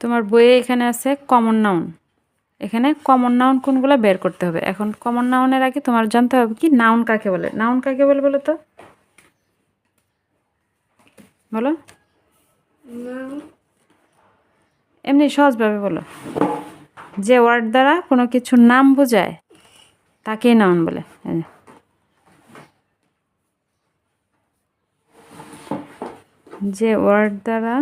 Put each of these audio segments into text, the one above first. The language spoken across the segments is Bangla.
তোমার বইয়ে এখানে আছে কমন নাউন। এখানে কমন নাউন কোনগুলো বের করতে হবে। এখন কমন নাউনের আগে তোমার জানতে হবে কি নাউন কাকে বলে। নাউন কাকে বলে বলো তো, বলো। এমনি সহজভাবে বলো। যে ওয়ার্ড দ্বারা কোনো কিছুর নাম বোঝায় তাকেই নাউন বলে। যে ওয়ার্ড দ্বারা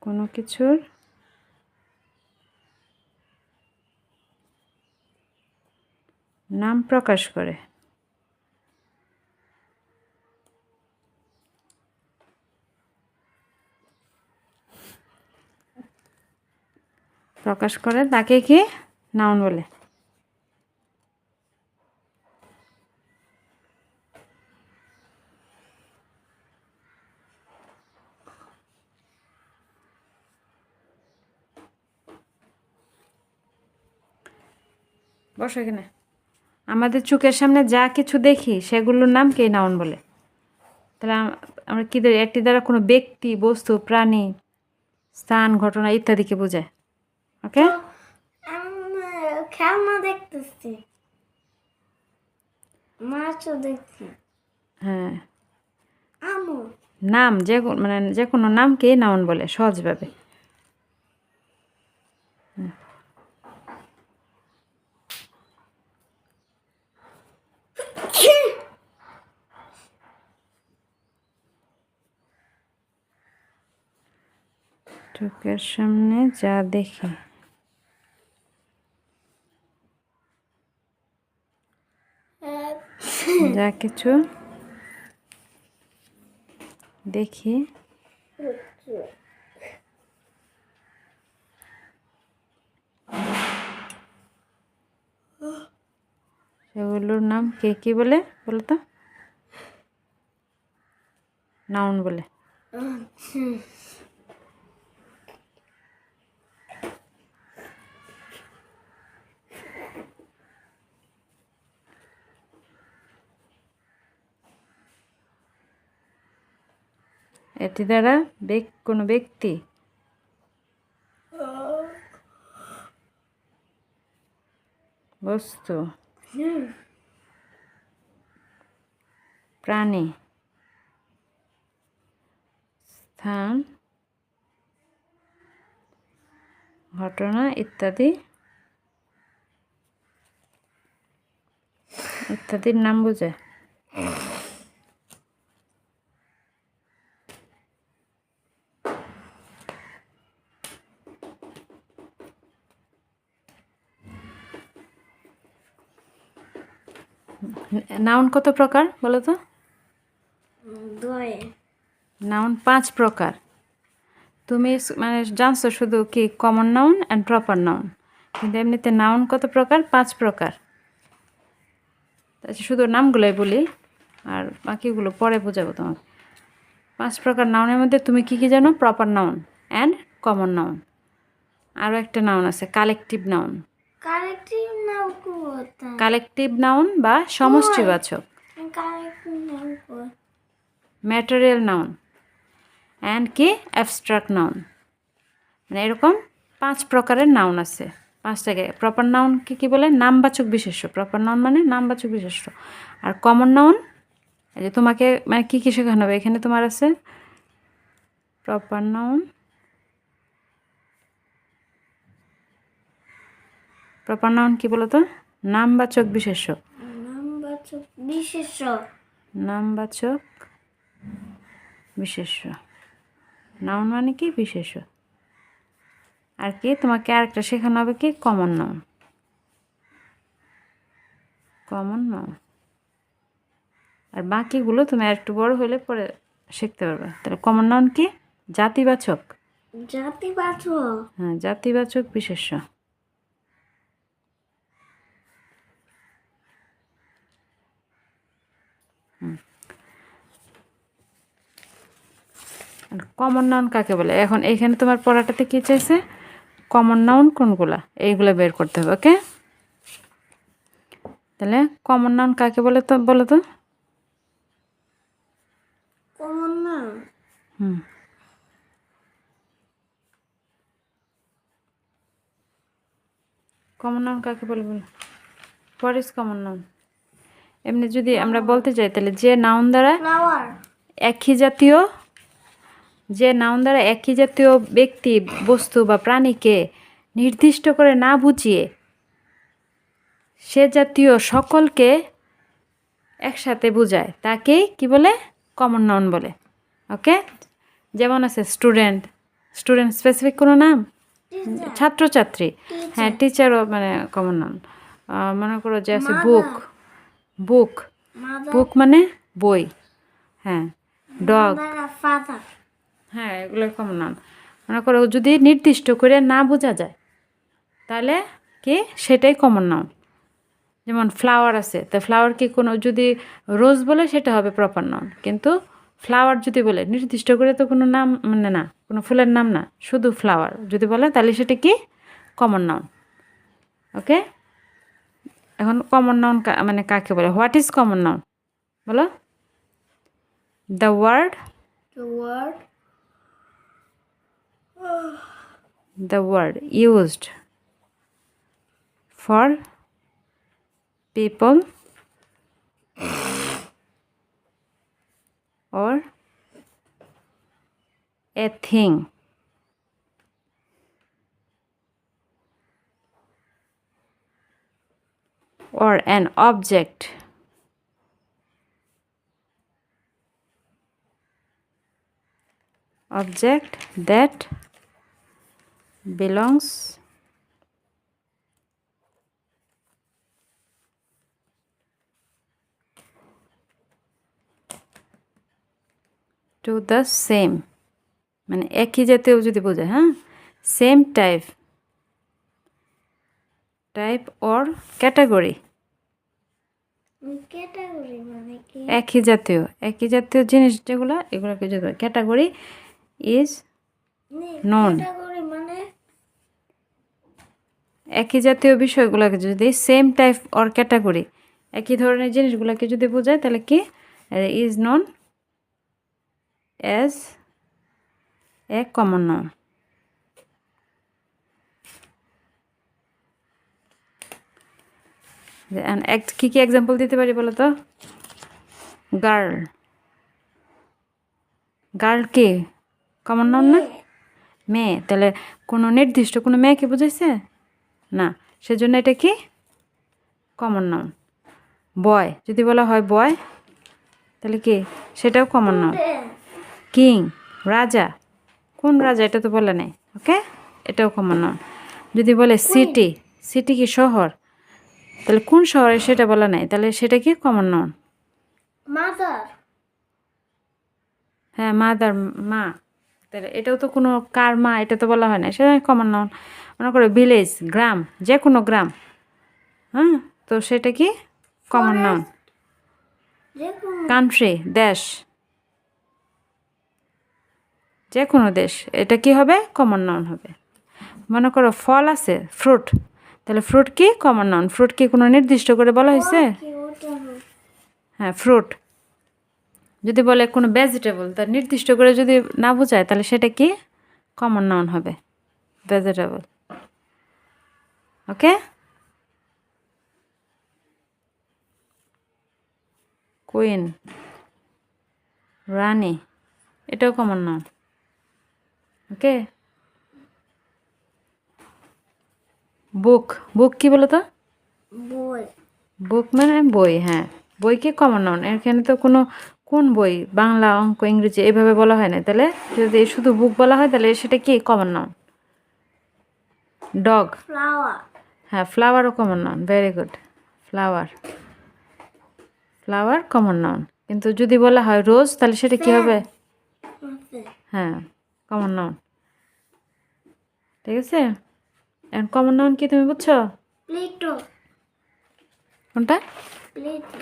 কোনো কিছুর নাম প্রকাশ করে। প্রকাশ করে তাকে কি নাউন বলে। বসো এখানে। আমাদের চোখের সামনে যা কিছু দেখি সেগুলোর নাম কে নাউন বলে। তাহলে আমরা কি ধরি? একটি দ্বারা কোনো ব্যক্তি, বস্তু, প্রাণী, স্থান, ঘটনা ইত্যাদিকে বোঝায়। ওকে, খেলনা দেখতেছি, মাছও দেখছি। হ্যাঁ, আমু নাম মানে যে কোনো নামকে নাউন বলে সহজভাবে। চোখের সামনে যা দেখি যা কিছু দেখি সেগুলোর নাম কে কি বলে বলো তো? নাউন বলে। এটি দ্বারা কোনো ব্যক্তি, বস্তু, প্রাণী, স্থান, ঘটনা ইত্যাদির নাম বোঝায়। নাউন কত প্রকার বলো তো? নাউন 5 প্রকার। তুমি মানে জানছো শুধু কি common noun and proper noun, কিন্তু এমনিতে নাউন কত প্রকার? 5 প্রকার। শুধু নামগুলোই বলি আর বাকিগুলো পরে বোঝাবো তোমাকে। 5 প্রকার নাউনের মধ্যে তুমি কি কি জানো? Proper noun and common noun. আরও একটা নাউন আছে কালেকটিভ নাউন। কালেকটিভ নাউন বা সমষ্টিবাচক। ম্যাটেরিয়াল নাউন অ্যান্ড কি অ্যাবস্ট্রাক্ট নাউন। মানে এরকম 5 প্রকারের নাউন আছে। 5টাকে প্রপার নাউন কি বলে? নামবাচক বিশেষ্য। প্রপার নাউন মানে নামবাচক বিশেষ্য। আর কমন নাউন, এই যে তোমাকে মানে কি শেখানো হবে এখানে তোমার আছে প্রপার নাউন। প্রপার নাউন কি বলো তো? নামবাচক বিশেষ্য। নামবাচক বিশেষ্য। নাউন মানে কি? বিশেষ্য। আর কি তোমাকে আরেকটা শেখানো হবে কি? Common noun. Common noun. আর বাকিগুলো তুমি একটু বড় হলে পরে শিখতে পারবে। তাহলে কমন নাউন কি? জাতিবাচক। হ্যাঁ, জাতিবাচক বিশেষ্য। আর কমন নাউন কাকে বলে? এখন এইখানে তোমার পড়াটাতে কি চাইছে? কমন নাউন কোনগুলা এইগুলো বের করতে হবে। ওকে, তাহলে কমন নাউন কাকে বলে তো বলো তো? কমন নাউন হুম কমন নাউন কাকে বলে বলো? What is common noun? এমনি যদি আমরা বলতে চাই তাহলে যে নাউন দ্বারা ফ্লাওয়ার একই জাতীয়, যে নাউন দ্বারা একই জাতীয় ব্যক্তি, বস্তু বা প্রাণীকে নির্দিষ্ট করে না বুঝিয়ে সে জাতীয় সকলকে একসাথে বোঝায় তাকেই কি বলে? কমন নাউন বলে। ওকে, যেমন আছে স্টুডেন্ট, স্টুডেন্ট স্পেসিফিক কোনো নাম, ছাত্রছাত্রী, হ্যাঁ টিচারও মানে কমন নাউন। মনে করো যে আছে বুক, বুক, মাদার বুক মানে বই, হ্যাঁ ডগ, ফাদার হ্যাঁ এগুলো কমন নাউন। মনে করো যদি নির্দিষ্ট করে না বোঝা যায় তাহলে কি সেটাই কমন নাউন। যেমন ফ্লাওয়ার আছে, তো ফ্লাওয়ার কি কোনো যদি রোজ বলে সেটা হবে প্রপার নাউন, কিন্তু ফ্লাওয়ার যদি বলে নির্দিষ্ট করে তো কোনো নাম মানে না, কোনো ফুলের নাম না, শুধু ফ্লাওয়ার যদি বলে তাহলে সেটা কি কমন নাউন। ওকে, এখন কমন নাউন মানে কাকে বলে? হোয়াট ইজ কমন নাউন বলো? The word, the word the word used for people or a thing or an object that belongs to the same, মানে একই জাতীয় যদি বোঝায়, হ্যাঁ same type, type or category, category মানে কি? একই জাতীয় জিনিস যেগুলো এগুলোকে যদি ক্যাটাগরি ইজ নন, category মানে একই জাতীয় বিষয়গুলোকে যদি সেম টাইপ অর ক্যাটাগরি, একই ধরনের জিনিসগুলোকে যদি বোঝায় তাহলে কি is known as a common noun. কি কি এক্সাম্পল দিতে পারি বলো তো? গার্ল, গার্ল কি কমন নাউন না? মেয়ে, তাহলে কোনো নির্দিষ্ট কোনো মেয়েকে বুঝাইছে না, সেজন্য এটা কি কমন নাউন। বয় যদি বলা হয় বয় তাহলে কি সেটাও কমন নাউন। কিং রাজা, কোন রাজা এটা তো বলে নেই, ওকে এটাও কমন নাউন। যদি বলে সিটি, সিটি কি শহর, তাহলে কোন শহরে সেটা বলা নাই, তাহলে সেটা কি কমন নাউন। মাদার, হ্যাঁ মাদার মা, তাহলে এটাও তো কোনো কার মা এটা তো বলা হয় না, সেটা কমন নাউন। মনে করো ভিলেজ গ্রাম, যে কোনো গ্রাম, হ্যাঁ তো সেটা কি কমন নাউন। যে কোনো কান্ট্রি দেশ, যে কোনো দেশ, এটা কি হবে কমন নাউন হবে। মনে করো ফল আছে ফ্রুট, তাহলে ফ্রুট কি কমন নাউন। ফ্রুট কি কোনো নির্দিষ্ট করে বলা হয়েছে? কি ওটা হবে? হ্যাঁ ফ্রুট। যদি বলে কোনো ভেজিটেবল, তার নির্দিষ্ট করে যদি না বোঝায় তাহলে সেটা কি কমন নাউন হবে, ভেজিটেবল। ওকে, কুইন রানী, এটাও কমন নাউন। ওকে, বুক, বুক কি বলো তো? বই, বুক মানে বই, হ্যাঁ বই কি কমন নাউন। এখানে তো কোনো কোন বই, বাংলা অঙ্ক ইংরেজি এইভাবে বলা হয় না, তাহলে যদি শুধু বুক বলা হয় তাহলে সেটা কি কমন নাউন। ডগ, ফ্লাওয়ার, হ্যাঁ ফ্লাওয়ারও common noun, very good, flower, flower common noun. কিন্তু যদি বলা হয় রোজ তাহলে সেটা কি হবে? হ্যাঁ কমন নাউন। ঠিক আছে, এখন কমন নাউন কি তুমি বুঝছো? প্লেটো, কোনটা? প্লেটো,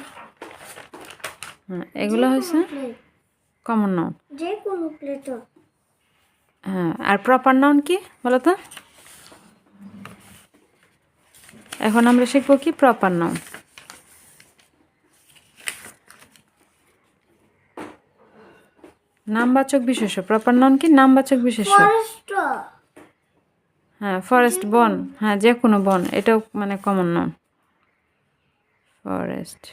হ্যাঁ এগুলো হয়েছে কমন নাউন। যে কোনো প্লেটো। হ্যাঁ আর প্রপার নাউন কি বলো তো? এখন আমরা শিখবো কি প্রপার নাউন। নামবাচক বিশেষ্য প্রপার নাউন কি নামবাচক বিশেষ্য ফরেস্ট হ্যাঁ ফরেস্ট বন হ্যাঁ যে কোনো বন এটাও মানে কমন নাউন ফরেস্ট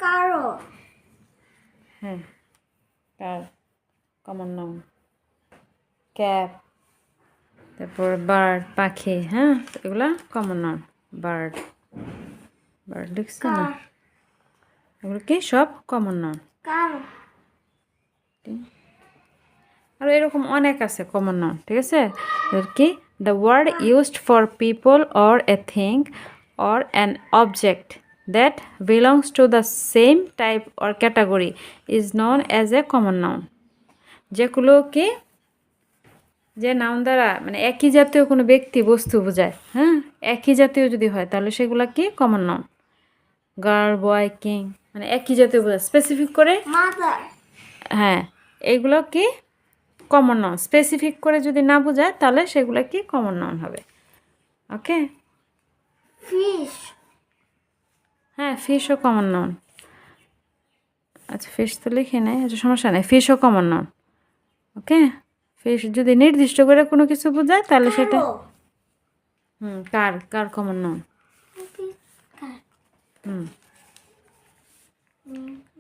কারো হ্যাঁ কার কমন নাউন ক্যাপ তারপর বার্ড পাখি হ্যাঁ এগুলা কমন নাউন বার্ড বার্ড লিখছে না কার এগুলো কি সব কমন নাউন কারো আর এরকম অনেক আছে কমন নাউন ঠিক আছে এর কি the word used for people or a thing or an object that belongs to the same type or category is known as a common noun যেগুলো কি যে নাউন দ্বারা মানে একই জাতীয় কোনো ব্যক্তি বস্তু বোঝায় হ্যাঁ একই জাতীয় যদি হয় তাহলে সেগুলো কি common noun girl boy king মানে একই জাতীয় বোঝায় স্পেসিফিক করে মাদার হ্যাঁ এইগুলো কি কমন নাউন স্পেসিফিক করে যদি না বোঝায় তাহলে সেগুলো কি কমন নাউন হবে ওকে ফিশ হ্যাঁ ফিশও কমন নাউন আচ্ছা ফিশ তো লিখে নেই আচ্ছা সমস্যা নেই ফিশও কমন নাউন ওকে ফিশ যদি নির্দিষ্ট করে কোনো কিছু বোঝায় তাহলে সেটা কার কার কমন নাউন কার হুম হুম